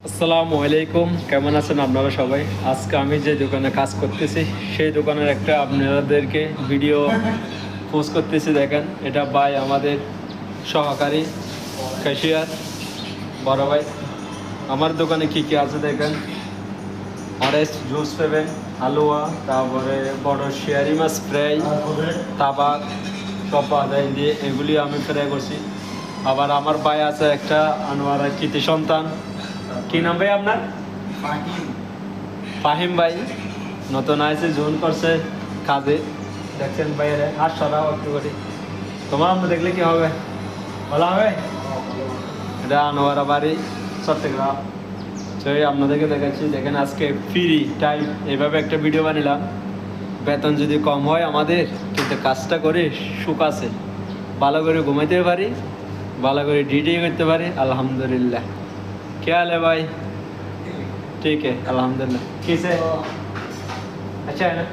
আসসালামু আলাইকুম, কেমন আছেন আপনারা সবাই? আজকে আমি যে দোকানে কাজ করতেছি সেই দোকানের একটা আপনাদেরকে ভিডিও পোস্ট করতেছি। দেখেন, এটা ভাই আমাদের সহকারী ক্যাশিয়ার বড় ভাই। আমার দোকানে কি কি আছে দেখেন, অরেঞ্জ জুস পাবেন, হালুয়া, তারপরে বড় শেয়ারি মাছ ফ্রাই, তাবাক সব পাওয়া যায় দিয়ে, এগুলি আমি ফ্রাই করছি। আবার আমার ভাই আছে একটা আনোয়ারা কৃতি সন্তান। কি নাম ভাই আপনার? ফাহিম ভাই নতুন আইসে জয়েন করছে কাজে। দেখছেন বাইরে আর সরাও একটু করে, তোমার আমরা দেখলে কি হবে, ভালো হবে? এটা আনোয়ারা বাড়ি, চট্টগ্রাম। সেই আপনাদেরকে দেখাচ্ছি। দেখেন, আজকে ফ্রি টাইম এইভাবে একটা ভিডিও বানিলাম। বেতন যদি কম হয় আমাদের, কিন্তু কাজটা করে সুখ আছে, ভালো করে ঘুমাইতে পারি, ভালো করে ডিউটি করতে পারি। আলহামদুলিল্লাহ। क्या हाल है भाई? ठीक है, अल्हम्दुलिल्लाह। किसे अच्छा है ना?